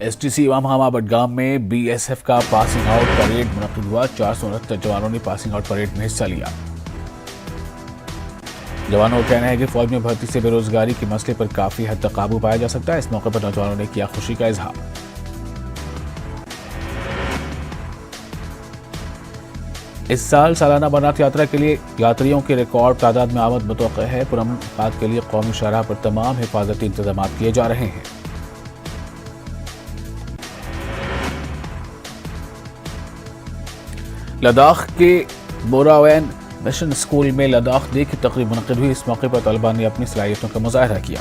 STC इमाम बडगाम में BSF का पासिंग आउट परेड मुनक्किद हुआ। 469 जवानों ने पासिंग आउट परेड में हिस्सा लिया। जवानों का कहना है कि फौज में भर्ती से बेरोजगारी के मसले पर काफी हद तक काबू पाया जा सकता है। इस मौके पर नौजवानों ने किया खुशी का इजहार। इस साल सालाना अमरनाथ यात्रा के लिए यात्रियों की रिकॉर्ड तादाद में आमद मुतवक्किल है। पुरअमन के लिए कौमी शरह पर तमाम हिफाजती इंतजाम किए जा रहे हैं। लद्दाख के बोरावैन मिशन स्कूल में लद्दाख डे की तकरीब मुनक्किद हुई। इस मौके पर तलबा ने अपनी सलाहियतों का मुजाहरा किया।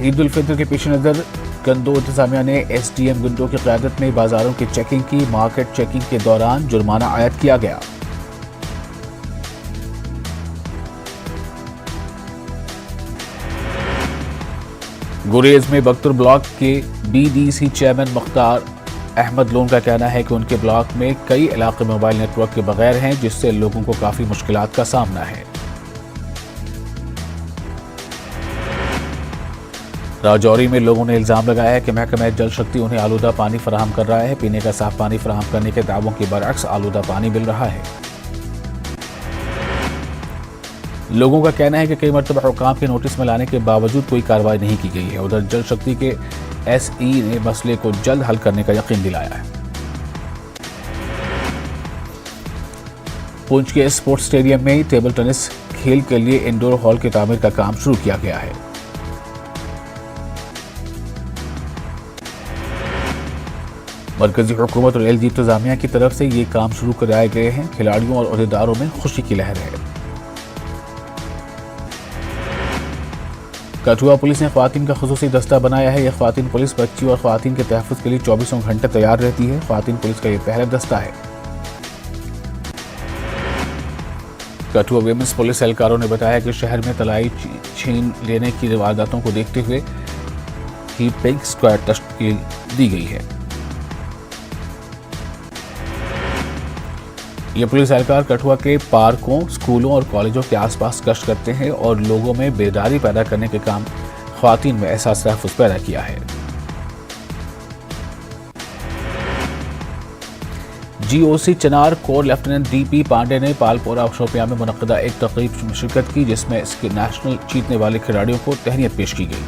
ईद उल फितर के पेश नजर गंदो इंतजामिया ने एसडीएम गंदो की क़यादत में बाजारों की चेकिंग की। मार्केट चेकिंग के दौरान जुर्माना आयद किया गया। गुरेज में बख्तर ब्लॉक के बीडीसी चेयरमैन मुख्तार अहमद लोन का कहना है कि उनके ब्लॉक में कई इलाके मोबाइल नेटवर्क के बगैर हैं, जिससे लोगों को काफी मुश्किलात का सामना है। राजौरी में लोगों ने इल्जाम लगाया है कि महकमा जल शक्ति उन्हें आलूदा पानी फराहम कर रहा है। पीने का साफ पानी फराहम करने के दावों के बरअक्स आलूदा पानी मिल रहा है। लोगों का कहना है कि कई मरतबा हुकाम के नोटिस में लाने के बावजूद कोई कार्रवाई नहीं की गई है। उधर जल शक्ति के एसई ने मसले को जल्द हल करने का यकीन दिलाया है। पुंछ के स्पोर्ट्स स्टेडियम में टेबल टेनिस खेल के लिए इंडोर हॉल की तामीर का काम शुरू किया गया है। मरकजी हुकूमत और एलजी इंतजामिया की तरफ से ये काम शुरू कराए गए हैं। खिलाड़ियों और अहदेदारों में खुशी की लहर है। कठुआ पुलिस ने ख्वातीन का खुसूसी दस्ता बनाया है। यह ख्वातीन पुलिस बच्ची और ख्वातीन के तहफ़्फ़ुज़ के लिए 24 घंटे तैयार रहती है। ख्वातीन पुलिस का यह पहला दस्ता है। कठुआ विमेंस पुलिस एहलकारों ने बताया कि शहर में तलाई छीन लेने की वारदातों को देखते हुए ही पिंक स्क्वाड तश्कील दी गई है। ये पुलिस एहलकार कठुआ के पार्कों, स्कूलों और कॉलेजों के आसपास गश्त करते हैं और लोगों में बेदारी पैदा करने के काम ख्वातीन में एहसास तहफ़्फ़ुज़ पैदा किया है। जीओसी चनार कोर लेफ्टिनेंट डीपी पांडे ने पालपोरा शोपियां में मुनक्किदा एक तकरीब में शिरकत की, जिसमें इसके नेशनल जीतने वाले खिलाड़ियों को तहनीत पेश की गई।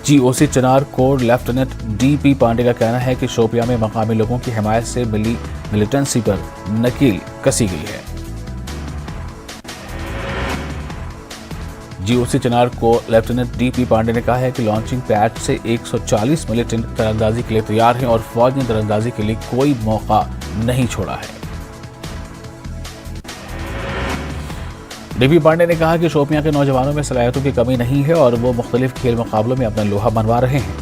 जीओसी चनार कोर लेफ्टिनेंट डीपी पांडे का कहना है कि शोपियां में मकामी लोगों की हिमायत से मिली मिलिटेंसी पर नकील कसी गई है। जीओसी चनार को लेफ्टिनेंट डीपी पांडे ने कहा है कि लॉन्चिंग पैड से 140 मिलिटेंट तीरंदाजी के लिए तैयार हैं और फौज ने तीरंदाजी के लिए कोई मौका नहीं छोड़ा है। डीपी पांडे ने कहा कि शोपियां के नौजवानों में सलाहियतों की कमी नहीं है और वो मुख्तलिफ खेल मुकाबलों में अपना लोहा मनवा रहे हैं।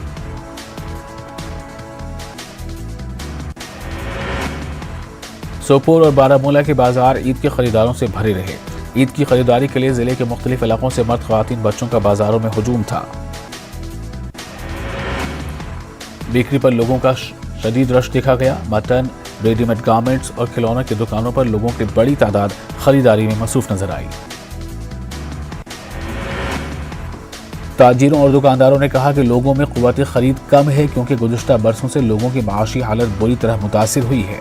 सोपोर और बारामूला के बाजार ईद के खरीदारों से भरे रहे। ईद की खरीदारी के लिए जिले के मुख्तलिफ इलाकों से मर्द ख्वातीन बच्चों का बाजारों में हुजूम था। बिक्री पर लोगों का शदीद रश देखा गया। मटन, रेडीमेड गारमेंट्स और खिलौनों की दुकानों पर लोगों की बड़ी तादाद खरीदारी में मसरूफ नजर आई। ताजिरों और दुकानदारों ने कहा कि लोगों में कुव्वत खरीद कम है, क्योंकि गुज़िश्ता बरसों से लोगों की माशी हालत बुरी तरह मुतासिर हुई है।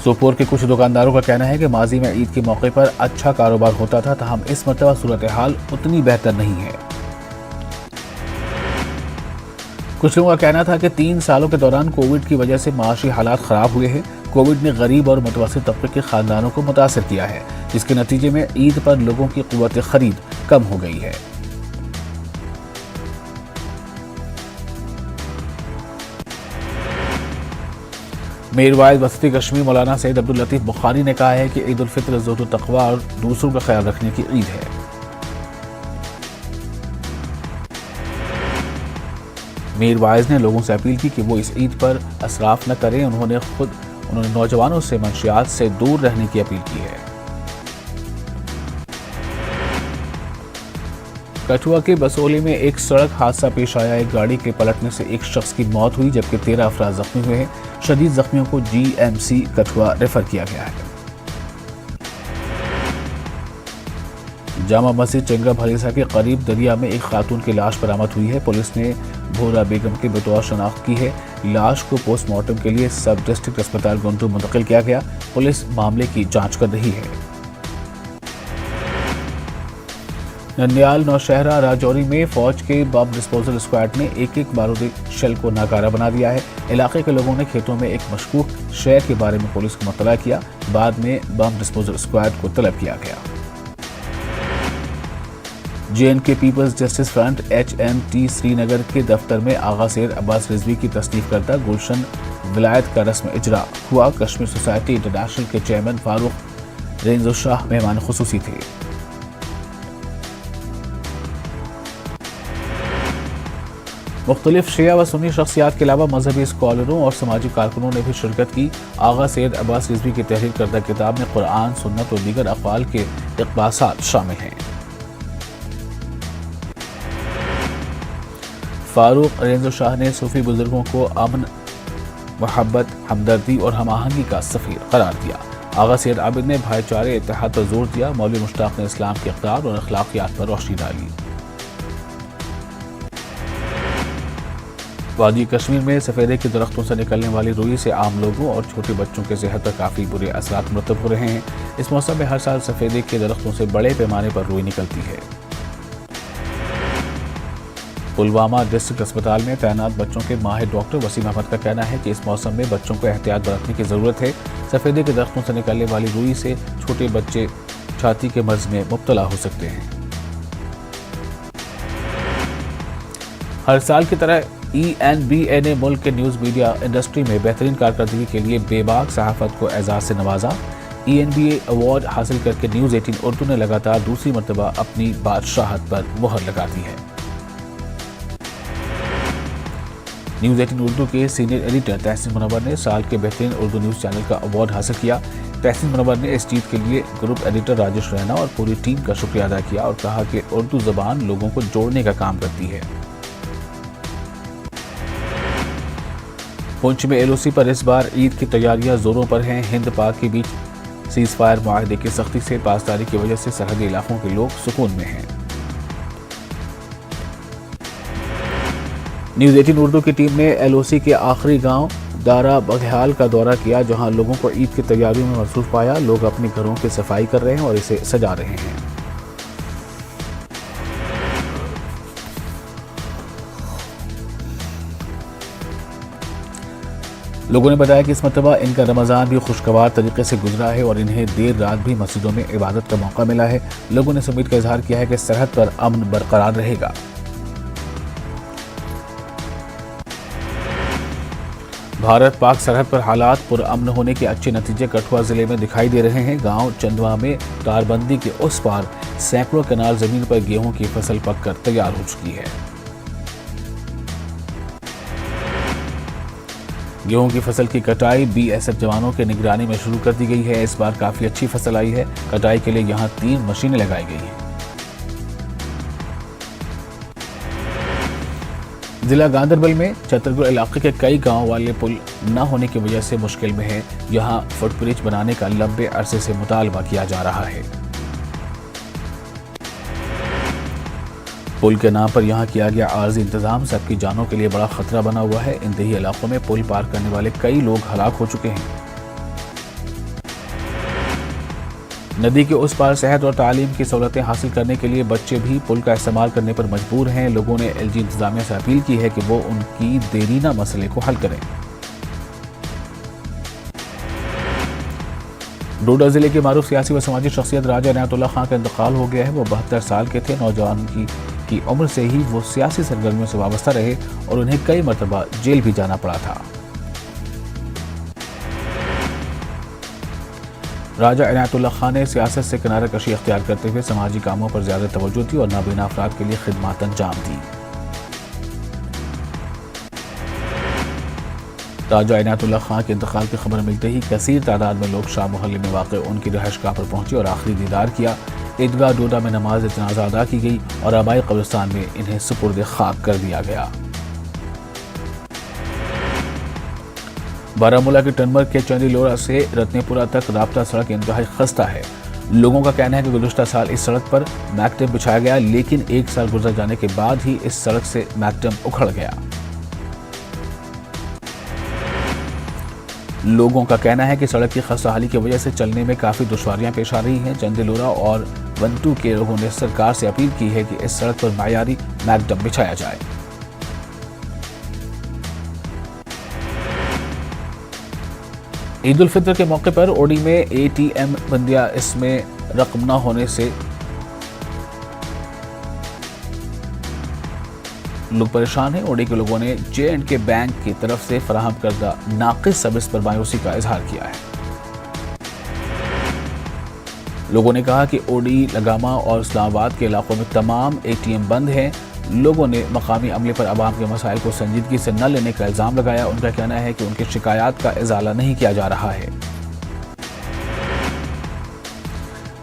सोपोर के कुछ दुकानदारों का कहना है कि माजी में ईद के मौके पर अच्छा कारोबार होता था, ताहम इस मरतबा सूरत हाल उतनी बेहतर नहीं है। कुछ लोगों का कहना था कि 3 सालों के दौरान कोविड की वजह से माशी हालात खराब हुए हैं। कोविड ने गरीब और मुतवस्सित तबके के खानदानों को मुतासिर किया है, जिसके नतीजे में ईद पर लोगों की कुव्वत खरीद कम हो गई है। मीर वाइज वसती कश्मीर मौलाना सैयद अब्दुल लतीफ बुखारी ने कहा है कि ईद उल फित्र ज़ुहद तक़वा और दूसरों का ख्याल रखने की ईद है। मीर वाइज ने लोगों से अपील की कि वो इस ईद पर असराफ न करें। उन्होंने नौजवानों से मंशियात से दूर रहने की अपील की है। कठुआ के बसोली में एक सड़क हादसा पेश आया। एक गाड़ी के पलटने से एक शख्स की मौत हुई, जबकि 13 अफराद जख्मी हुए हैं। शदीद जख्मियों को जीएमसी कठुआ रेफर किया गया है। जामा मस्जिद चंगा भलीसा के करीब दरिया में एक खातून की लाश बरामद हुई है। पुलिस ने भोरा बेगम के बतौर शनाख्त की है। लाश को पोस्टमार्टम के लिए सब डिस्ट्रिक्ट अस्पताल गुंटूर मुंतकिल किया गया। पुलिस मामले की जांच कर रही है। नंदियाल नौशहरा राजौरी में फौज के बम डिस्पोजल स्क्वाड ने एक बारूदी शेल को नाकारा बना दिया है। इलाके के लोगों ने खेतों में एक मशकूक शय के बारे में पुलिस को मुत्तला किया। बाद में बम डिस्पोजल स्क्वाड को तलब किया गया। JNK people's justice front HMT Srinagar के दफ्तर में आगा सैयद अब्बास रिजवी की तस्दीक करता गुलशन विलायत का रस्म इजरा हुआ। कश्मीर सोसाइटी इंटरनेशनल के चेयरमैन फारूक रेंजो शाह मेहमान खुसूसी थे। मुख्तलिफ शिया व सुन्नी शख्सियात के अलावा मजहबी स्कॉलरों और समाजी कारकुनों ने भी शिरकत की। आगा सैयद अब्बास रिजवी की तहरीर करदा किताब में कुरान, सुन्नत और दीगर अक़वाल के इक़बासात शामिल हैं। फारूक रेंजो शाह ने सूफी बुजुर्गों को अमन, मोहब्बत, हमदर्दी और हम आहंगी का सफ़ीर करार दिया। आगा सैयद आबिद ने भाईचारे, इत्तेहाद पर जोर दिया। मौलवी मुश्ताक ने इस्लाम के इक़दार और अखलाकियात पर रोशनी डाली। वादी कश्मीर में सफेदे के दरख्तों से निकलने वाली रुई से आम लोगों और छोटे बच्चों के सेहत पर काफ़ी बुरे असरात मुरतब हो रहे हैं। इस मौसम में हर साल सफेदे के दरख्तों से बड़े पैमाने पर रुई निकलती है। पुलवामा डिस्ट्रिक्ट अस्पताल में तैनात बच्चों के माहिर डॉक्टर वसीम अहमद का कहना है कि इस मौसम में बच्चों को एहतियात बरतने की ज़रूरत है। सफेदे के दरख्तों से निकलने वाली रुई से छोटे बच्चे छाती के मर्ज में मुब्तला हो सकते हैं। हर साल की तरह ENBA ने मुल्क के न्यूज़ मीडिया इंडस्ट्री में बेहतरीन कारकर्दगी के लिए बेबाक सहाफ़त को एजाज़ से नवाजा। ENBA अवार्ड हासिल करके न्यूज़ 18 उर्दू ने लगातार दूसरी मरतबा अपनी बादशाहत पर मुहर लगा दी है। न्यूज़ 18 उर्दू के सीनियर एडिटर तहसीन मुनव्वर ने साल के बेहतरीन उर्दू न्यूज़ चैनल का अवार्ड हासिल किया। तहसीन मुनव्वर ने इस जीत के लिए ग्रुप एडिटर राजेश रैना और पूरी टीम का शुक्रिया अदा किया और कहा कि उर्दू ज़बान लोगों को जोड़ने का काम करती है। पुंछ में LOC पर इस बार ईद की तैयारियां जोरों पर हैं। हिंद पाक के बीच सीज फायर मुआहदे की सख्ती से पासदारी की वजह से सरहदी इलाकों के लोग सुकून में हैं। न्यूज़ 18 उर्दू की टीम ने LOC के आखिरी गांव दारा बघयाल का दौरा किया, जहां लोगों को ईद की तैयारियों में मसरूफ पाया। लोग अपने घरों की सफाई कर रहे हैं और इसे सजा रहे हैं। लोगों ने बताया कि इस मरतबा इनका रमज़ान भी खुशगवार तरीके से गुजरा है और इन्हें देर रात भी मस्जिदों में इबादत का मौका मिला है। लोगों ने इस उम्मीद का इजहार किया है कि सरहद पर अमन बरकरार रहेगा। भारत पाक सरहद पर हालात पुरअमन होने के अच्छे नतीजे कठुआ जिले में दिखाई दे रहे हैं। गांव चंदवा में तारबंदी के उस पार सैकड़ों कनाल जमीन पर गेहूं की फसल पककर तैयार हो चुकी है। गेहूं की फसल की कटाई BSF जवानों के निगरानी में शुरू कर दी गई है। इस बार काफी अच्छी फसल आई है। कटाई के लिए यहां 3 मशीनें लगाई गई हैं। जिला गांधरबल में छतरपुर इलाके के कई गांव वाले पुल न होने की वजह से मुश्किल में है। यहां फुटब्रिज बनाने का लंबे अरसे से मुतालबा किया जा रहा है। पुल के नाम पर यहां किया गया आर्जी इंतजाम सबकी जानों के लिए बड़ा खतरा बना हुआ है। इन दही इलाकों में पुल पार करने वाले कई लोग हलाक हो चुके हैं। नदी के उस पार सेहत और तालीम की सहूलतें हासिल करने के लिए बच्चे भी पुल का इस्तेमाल करने पर मजबूर हैं। लोगों ने LG इंतजामिया से अपील की है कि वो उनकी देरीना मसले को हल करें। डोडा जिले के मारूफ सियासी व समाजी शख्सियत राजा इनायतुल्लाह खां का इंतकाल हो गया है। वो 72 साल के थे। नौजवान की उम्र से ही वो सियासी सरगर्मियों से वाबस्ता रहे और उन्हें कई मरतबा जेल भी जाना पड़ा था। राजा इनायतुल्लाह खान ने सियासत से किनारा कशी अख्तियार करते हुए समाजी कामों पर ज्यादा तवज्जो दी और नाबीना अफराद के लिए खिदमत अंजाम दी। राजा इनायतुल्लाह खान के इंतकाल की खबर मिलते ही कसीर तादाद में लोग शाह मोहल्ले में वाक़ उनकी रहायशगाह पर पहुंचे और आखिरी दीदार किया। ईदगाह डोडा में नमाज जनाजा अदा की गई और आबाई कब्रिस्तान में इन्हें सुपुर्द खाक कर दिया गया। बारामूला के टनमर्ग के चंदीलोरा से रत्नेपुरा तक राब्ता सड़क इंतहाई खस्ता है। लोगों का कहना है कि गुज़श्ता साल इस सड़क पर मैकडेम बिछाया गया, लेकिन 1 साल गुजर जाने के बाद ही इस सड़क से मैकडेम उखड़ गया। लोगों का कहना है कि सड़क की खस्ताहाली की वजह से चलने में काफ़ी दुश्वारियां पेश आ रही हैं। चंदेलोरा और वंटू के लोगों ने सरकार से अपील की है कि इस सड़क पर मायारी मैकडेम बिछाया जाए। ईद उल फितर के मौके पर ओडी में ATM बंदियां, इसमें रकम न होने से लोग परेशान हैं। ओडी के लोगों ने J&K बैंक की तरफ से फराहम करदा नाकिस सर्विस पर मायूसी का इजहार किया है। लोगों ने कहा कि ओडी, लगामा और इस्लामाबाद के इलाकों में तमाम ATM बंद हैं। लोगों ने मकामी अमले पर अवाम के मसाइल को संजीदगी से न लेने का इल्ज़ाम लगाया। उनका कहना है कि उनकी शिकायत का इजाला नहीं किया जा रहा है।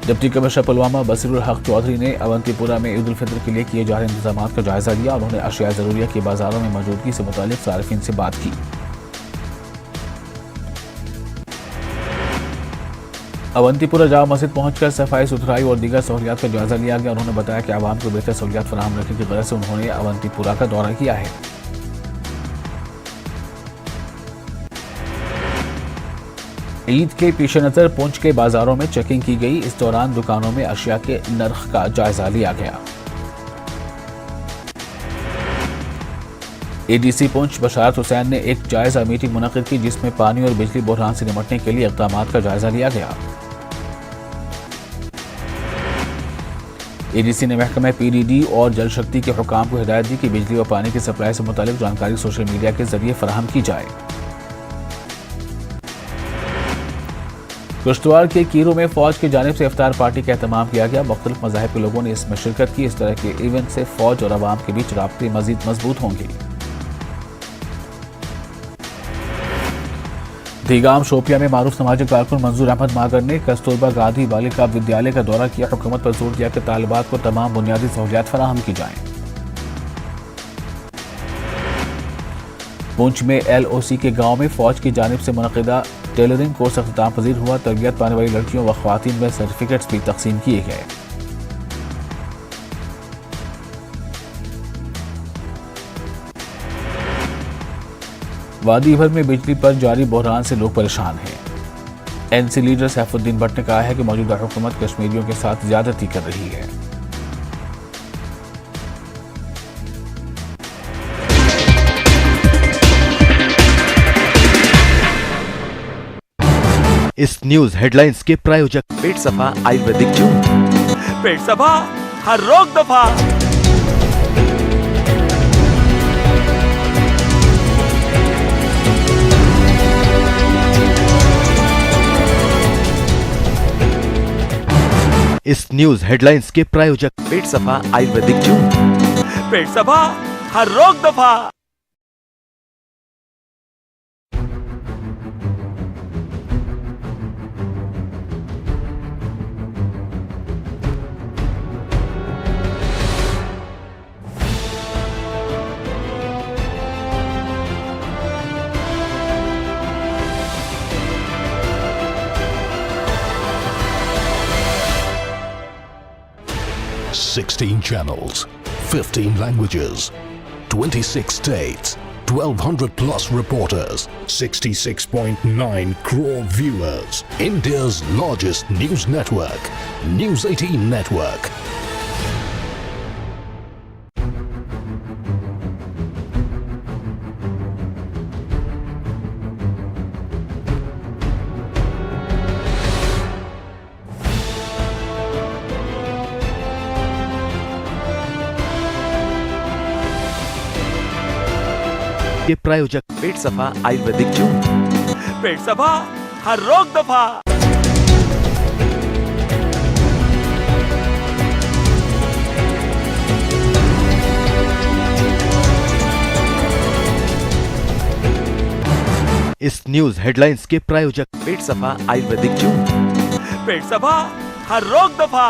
डिप्टी कमिश्नर पुलवामा बसीरुल हक चौधरी ने अवंतीपुरा में ईद उल फितर के लिए किए जा रहे इंतजाम का जायजा लिया। उन्होंने अशिया ज़रूरिया की बाजारों में मौजूदगी से मुतालिक सारिफिन से बात की। अवंतीपुरा जामा मस्जिद पहुंचकर सफाई सुथराई और दीगर सहूलियात का जायजा लिया गया। उन्होंने बताया कि आवाम को बेहतर सहूलियात फराहम रखने की गरज से उन्होंने अवंतीपुरा का दौरा किया है। ईद के पेश नज़र पुंछ के बाजारों में चेकिंग की गई। इस दौरान दुकानों में अशिया के नर्ख का जायजा लिया गया। ADC पुंछ बशारत हुसैन ने एक जायजा मीटिंग मुनक़िद की, जिसमें पानी और बिजली बहरान से निपटने के लिए इक़दामात का जायजा लिया गया। ADC ने महकमा PDD और जल शक्ति के हुकाम को हिदायत दी कि बिजली और पानी की सप्लाई से मुतालिक जानकारी सोशल मीडिया के जरिए फराहम की जाए। किश्तवाड़ के कीरों में फौज की जानिब से इफ्तार पार्टी का एहतमाम किया गया। मुख्तलिफ मज़ाहिब के लोगों ने इसमें शिरकत की। इस तरह के इवेंट से फौज और अवाम के बीच राब्ते मजीद मजबूत होंगे। दीगाम शोपिया में मारूफ समाजी कारकुन मंजूर अहमद मागर ने कस्तूरबा गांधी बालिका विद्यालय का दौरा किया। हुकूमत पर जोर दिया कि तालिबात को तमाम बुनियादी सहूलियात फराहम की जाएं। पुंछ में LOC के गांव में फौज की जानिब से मुनक़िदा टेलरिंग कोर्स अख्ताम पजीर हुआ। तरबियत पाने वाली लड़कियों व ख्वातीन में सर्टिफिकेट्स भी तकसीम किए गए। वादी भर में बिजली पर जारी बहरान से लोग परेशान हैं। NC लीडर सैफुद्दीन भट्ट ने कहा है कि मौजूदा हुकूमत कश्मीरियों के साथ ज्यादती कर रही है। इस न्यूज हेडलाइंस के प्रायोजक पेट सफा आयुर्वेदिक चूर्ण। पेट सफा हर रोग दफा। इस न्यूज हेडलाइंस के प्रायोजक पेट सफा आयुर्वेदिक चूर्ण। पेट सफा हर रोग दफा। Sixteen channels, 15 languages, 26 states, 1,200 plus reporters, 66.9 crore viewers. India's largest news network, News 18 Network. के प्रायोजक पेट सफा आयुर्वेदिक चूर्ण। पेट सफा हर रोग दफा। इस न्यूज हेडलाइंस के प्रायोजक पेट सफा आयुर्वेदिक चूर्ण। पेट सफा हर रोग दफा।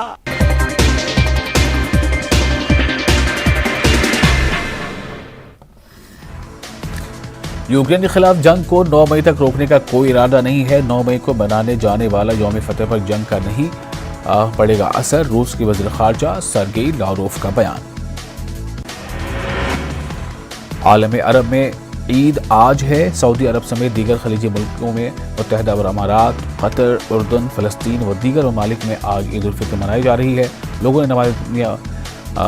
यूक्रेन के खिलाफ जंग को 9 मई तक रोकने का कोई इरादा नहीं है। 9 मई को मनाने जाने वाला यौम फतह पर जंग का नहीं, पड़ेगा असर, रूस के वज़ीर ख़ारजा सरगेई लावरोव का बयान। आलम अरब में ईद आज है। सऊदी अरब समेत दीगर खलीजी मुल्कों में मुत्तहिदा अरब अमारात, कतर, उर्दन, फ़लस्तीन व दीगर ममालिक में आज ईद उल फितर मनाई जा रही है। लोगों ने नमाज दुनिया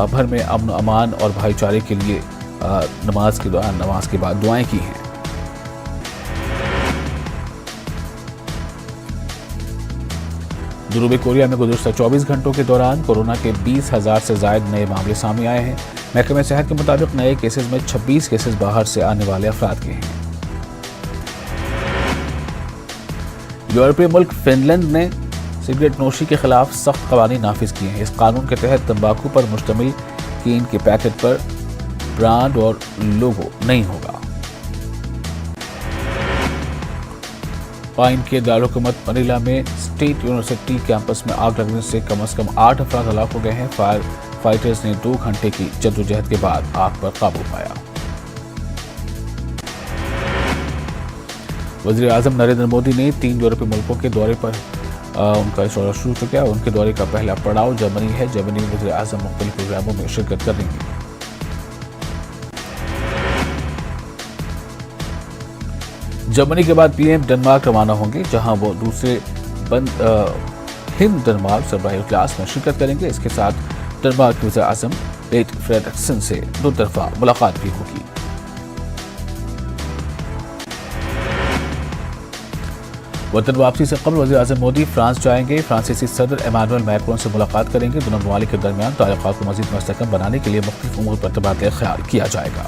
भर में अमन, अमान और भाईचारे के लिए नमाज के दौरान नमाज के बाद दुआएं की हैं। जनूबी कोरिया में गुज़श्ता 24 घंटों के दौरान कोरोना के 20,000 से ज़ायद नए मामले सामने आए हैं। महकमे सेहत के मुताबिक नए केसेस में 26 केसेस बाहर से आने वाले अफराद के हैं। यूरोपीय मुल्क फिनलैंड ने सिगरेट नोशी के खिलाफ सख्त कवानीन नाफिज किए हैं। इस कानून के तहत तंबाकू पर मुश्तमिल कीन के पैकेट पर ब्रांड और लोगो नहीं होगा। पाइन के दारुल-हुकूमत मनीला में स्टेट यूनिवर्सिटी कैंपस में आग लगने से कम 8 अफराद हलाक हो गए हैं। फायर फाइटर्स ने 2 घंटे की जद्दोजहद के बाद आग पर काबू पाया। वज़ीर आज़म नरेंद्र मोदी ने 3 यूरोपीय मुल्कों के दौरे पर उनका दौरा शुरू हो गया। उनके दौरे का पहला पड़ाव जर्मनी है। जर्मनी में वज़ीर आज़म मुख्तलिफ प्रोग्रामों में शिरकत करेंगे। जर्मनी के बाद पीएम डेनमार्क रवाना होंगे, जहां वो दूसरे हिंद डेनमार्क सरबराही इजलास में शिरकत करेंगे। इसके साथ डेनमार्क के वज़ीर आज़म मेट्टे फ्रेडरिक्सन से 2 तरफ़ा मुलाकात भी होगी। वतन वापसी से कबल वज़ीर आज़म मोदी फ्रांस जाएंगे। फ्रांसीसी सदर इमानुएल मैक्रोन से मुलाकात करेंगे। दोनों ममालिक के दरमियान ताल्लुकात को मज़ीद मुस्तहकम बनाने के लिए मुख्तलिफ उमूर पर तबादला ख्याल किया जाएगा।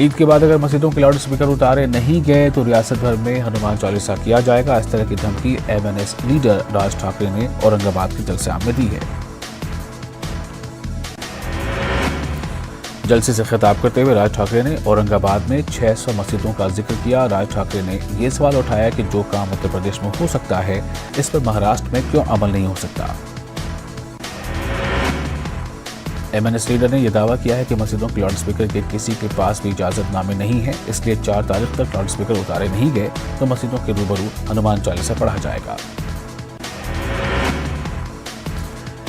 ईद के बाद अगर मस्जिदों के लाउड स्पीकर उतारे नहीं गए तो रियासत भर में हनुमान चालीसा किया जाएगा। इस तरह की धमकी एमएनएस लीडर राज ठाकरे ने औरंगाबाद के जलसे में दी है। जलसे से खिताब करते हुए राज ठाकरे ने औरंगाबाद में 600 मस्जिदों का जिक्र किया। राज ठाकरे ने यह सवाल उठाया कि जो काम उत्तर प्रदेश में हो सकता है, इस पर महाराष्ट्र में क्यों अमल नहीं हो सकता। एमएनएस लीडर ने यह दावा किया है कि मस्जिदों के लाउड स्पीकर के किसी के पास भी इजाजतनामे नहीं है, इसलिए 4 तारीख तक लाउड स्पीकर उतारे नहीं गए तो मस्जिदों के रूबरू हनुमान चालीसा पढ़ा जाएगा।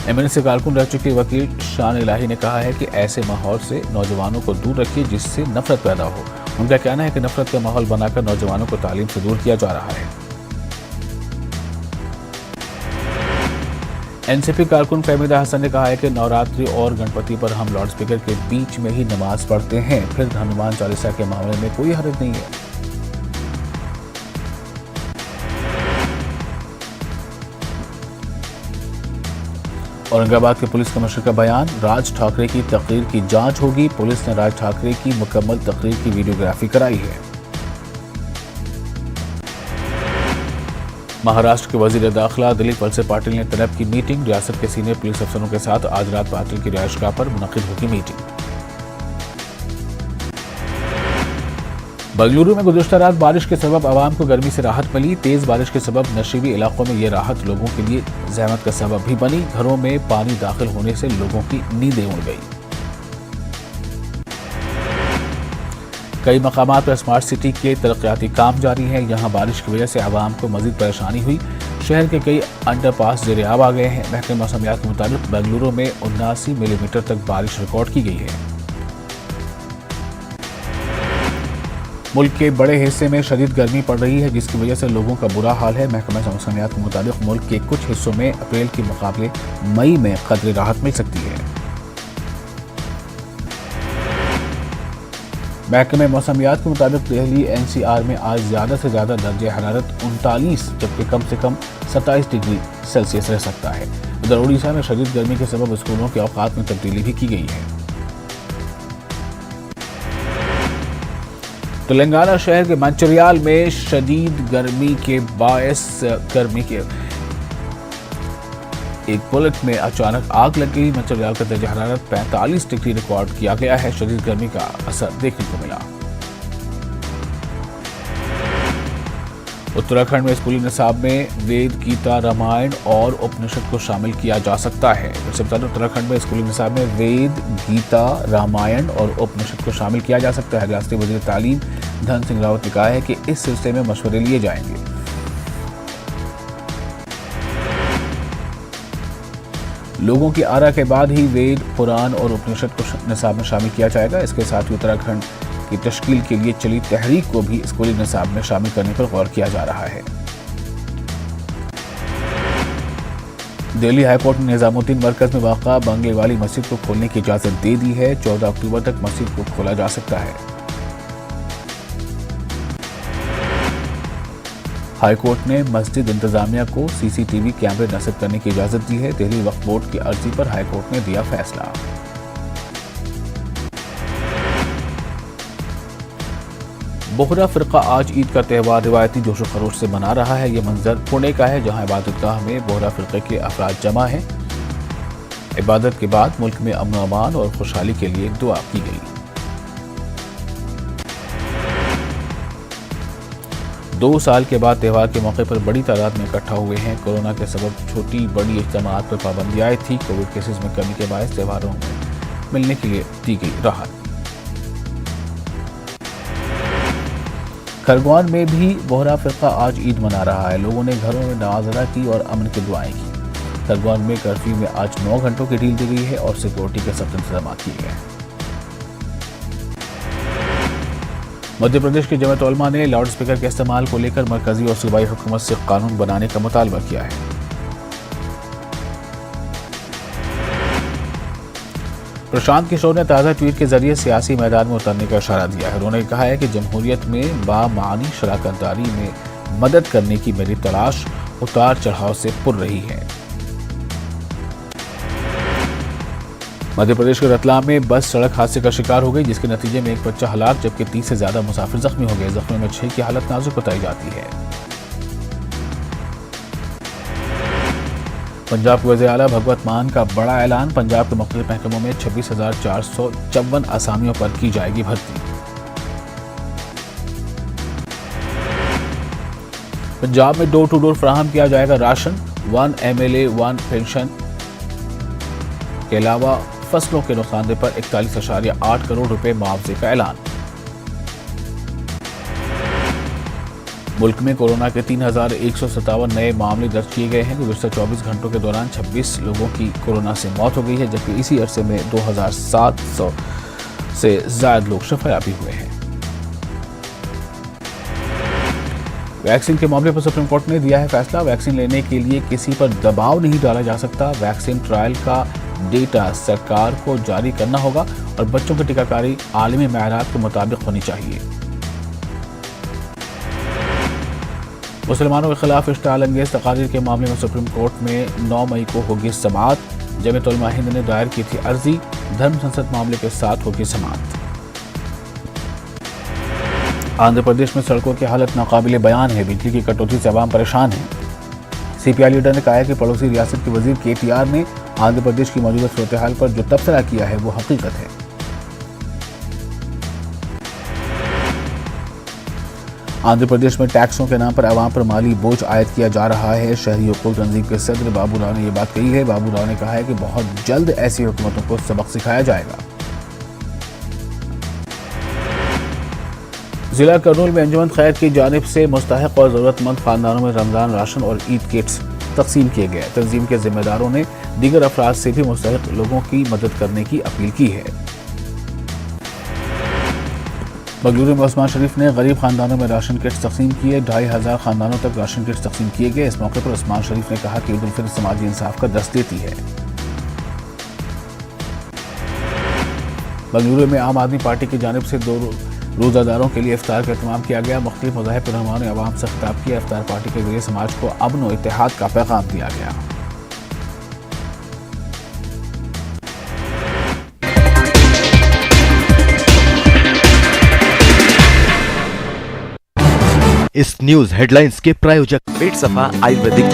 एमएनएस से कारकुन रह चुके वकील शान इलाही ने कहा है कि ऐसे माहौल से नौजवानों को दूर रखिए जिससे नफरत पैदा हो। उनका कहना है कि नफरत का माहौल बनाकर नौजवानों को तालीम से दूर किया जा रहा है। एनसीपी कारकुन फहमीदा हसन ने कहा है कि नवरात्रि और गणपति पर हम लाउड स्पीकर के बीच में ही नमाज पढ़ते हैं, फिर हनुमान चालीसा के मामले में कोई हर्ज नहीं है। औरंगाबाद के पुलिस कमिश्नर का बयान, राज ठाकरे की तकरीर की जांच होगी। पुलिस ने राज ठाकरे की मुकम्मल तकरीर की वीडियोग्राफी कराई है। महाराष्ट्र के वजीर दाखिला दिलीप वलसे पाटिल ने तलब की मीटिंग। रियासत के सीनियर पुलिस अफसरों के साथ आज रात पाटिल की रिहाइशगाह पर मुनक्किद होगी मीटिंग। बेंगलुरु में गुज़श्ता रात बारिश के सबब आवाम को गर्मी से राहत मिली। तेज बारिश के सबब नशीबी इलाकों में ये राहत लोगों के लिए ज़हमत का सबब भी बनी। घरों में पानी दाखिल होने से लोगों की नींदें उड़ गई। कई मकामात पर स्मार्ट सिटी के तरक्याती काम जारी हैं। यहाँ बारिश की वजह से आवाम को मजीद परेशानी हुई। शहर के कई अंडरपास ज़ेर-ए-आब आ गए हैं। महकमे मौसमियात के मुताबिक बेंगलुरु में 79 मिलीमीटर तक बारिश रिकॉर्ड की गई है। मुल्क के बड़े हिस्से में शदीद गर्मी पड़ रही है, जिसकी वजह से लोगों का बुरा हाल है। महकमा मौसमियात के मुताबिक मुल्क के कुछ हिस्सों में अप्रैल के मुकाबले मई में कदरे राहत मिल सकती है। महकमे मौसमियात के मुताबिक दिल्ली एनसीआर में आज ज़्यादा से ज़्यादा दर्जे हरारत 39 जबकि कम से कम 27 डिग्री सेल्सियस रह सकता है। उधर उड़ीसा में शदीद गर्मी के सबब स्कूलों के औकात में तब्दीली भी की गई है। तेलंगाना शहर के मंचिर्याल में शदीद गर्मी के बायस एक बुलेट में अचानक आग लग गई। मंचिर्याल का दर्जा हरारत 45 डिग्री रिकॉर्ड किया गया है। शदीद गर्मी का असर देखने को मिला। उत्तराखंड में स्कूली निसाब में वेद, गीता, रामायण और उपनिषद को शामिल किया जा सकता है। सबसे पहले उत्तराखंड में स्कूली निसाब में वेद, गीता, रामायण और उपनिषद को शामिल किया जा सकता है। रियासती वज़ीर तालीम धन सिंह रावत ने कहा है कि इस सिलसिले में मशवरे लिए जाएंगे। लोगों की आरा के बाद ही वेद, पुराण और उपनिषद को निसाब में शामिल किया जाएगा। इसके साथ ही उत्तराखंड की तश्कील के लिए चली तहरीक को भी स्कूली निसाब में शामिल करने पर गौर किया जा रहा है। दिल्ली हाईकोर्ट ने निजामुद्दीन मरकज में वाक़ा बंगले वाली मस्जिद को खोलने की इजाजत दे दी है। 14 अक्टूबर तक मस्जिद को खोला जा सकता है। हाईकोर्ट ने मस्जिद इंतजामिया को सीसीटीवी कैमरे नस्ब करने की इजाजत दी है। दिल्ली वक्फ बोर्ड की अर्जी पर हाईकोर्ट ने दिया फैसला। बोहरा फिरका आज ईद का त्यौहार रिवायती जोशो खरोश से मना रहा है। यह मंजर पुणे का है, जहां इबादतगाह में बोहरा फिरके के अफराद जमा हैं। इबादत के बाद मुल्क में अमन अमान और खुशहाली के लिए दुआ की गई। दो साल के बाद त्यौहार के मौके पर बड़ी तादाद में इकट्ठा हुए हैं। कोरोना के सबब छोटी बड़ी इज्तिमात पर पाबंदी आई थी। कोविड केसेस में कमी के बायस त्योहारों में मिलने के लिए दी गई राहत। खरगोन में भी बोहरा फिरका आज ईद मना रहा है। लोगों ने घरों में नमाज अदा की और अमन की दुआएं की। खरगोन में कर्फ्यू में आज 9 घंटों की ढील दी गई है और सिक्योरिटी के सख्त इंतजाम किए गए हैं। मध्य प्रदेश की जमात उलमा ने लाउड स्पीकर के इस्तेमाल को लेकर मरकजी और सूबाई हुकूमत से कानून बनाने का मुतालबा किया है। प्रशांत किशोर ने ताज़ा ट्वीट के जरिए सियासी मैदान में उतरने का इशारा दिया है। उन्होंने कहा है कि जमहूरियत में बामानी शराकतदारी में मदद करने की मेरी तलाश उतार चढ़ाव से पुर रही है। मध्य प्रदेश के रतलाम में बस सड़क हादसे का शिकार हो गई, जिसके नतीजे में एक बच्चा हलाक जबकि 30 से ज्यादा मुसाफिर जख्मी हो गए। जख्मी में 6 की हालत नाजुक बताई जाती है। पंजाब के वज़ीर आला भगवत मान का बड़ा ऐलान। पंजाब के मुख्तलिफ महकमों में 26,454 असामियों पर की जाएगी भर्ती। पंजाब में डोर टू डोर फराहम किया जाएगा राशन। 1 MLA 1 पेंशन के अलावा फसलों के नुकसानदेह पर 41.8 करोड़ रुपए मुआवजे का ऐलान। मुल्क में कोरोना के 3,157 नए मामले दर्ज किए गए हैं। गुज़श्ता 24 घंटों के दौरान 26 लोगों की कोरोना से मौत हो गई है, जबकि इसी अरसे में 2,700 से ज्यादा लोग शफायाबी हुए हैं। वैक्सीन के मामले पर सुप्रीम कोर्ट ने दिया है फैसला। वैक्सीन लेने के लिए किसी पर दबाव नहीं डाला जा सकता। वैक्सीन ट्रायल का डेटा सरकार को जारी करना होगा और बच्चों की टीकाकारी आलमी मेयारात के मुताबिक होनी चाहिए। मुसलमानों के खिलाफ इश्तिआल अंगेज तकारीर के मामले में सुप्रीम कोर्ट में 9 मई को होगी समाअत। जमात उलमा हिंद ने दायर की थी अर्जी। धर्म संसद मामले के साथ होगी समाअत। आंध्र प्रदेश में सड़कों की हालत नाकाबिले बयान है। बिजली की कटौती से अवाम परेशान है। CPI लीडर ने कहा है कि पड़ोसी रियासत के वजीर KTR ने आंध्र प्रदेश की मौजूदा सूरत हाल पर जो तबसरा किया है वो हकीकत है। आंध्र प्रदेश में टैक्सों के नाम पर अवाम पर माली बोझ आयद किया जा रहा है। शहरी हुकूक तंजीम के सदर बाबू राव ने यह बात कही है। बाबू राव ने कहा है कि बहुत जल्द ऐसी हुकूमतों को सबक सिखाया जाएगा। जिला कर्नूल में अंजुमन खैर की जानिब से मुस्तहिक और ज़रूरतमंद खानदानों में रमजान राशन और ईद किट्स तकसीम किए गए। तंजीम के जिम्मेदारों ने दीगर अफराद से भी मुस्तहिक लोगों की मदद करने की अपील की है। बंगलुरु में उस्मान शरीफ ने गरीब खानदानों में राशन किट्स तकसीम किए। 2,500 खानदानों तक राशन किट्स तकसीम किए गए। इस मौके पर उस्मान शरीफ ने कहा कि ईद उल फितर समाजी इंसाफ का दर्स देती है। बंगलुरु में आम आदमी पार्टी की जानिब से 2 रोजादारों के लिए इफ्तार का एहतमाम किया गया। मुख्तलिफ मज़ाहिब के रहनुमाओं ने अवाम से खिताब किया। इफ्तार पार्टी के जरिए समाज को अमन और इत्तेहाद का पैगाम दिया गया। इस न्यूज हेडलाइंस के प्रायोजक पेट सफा आयुर्वेदिक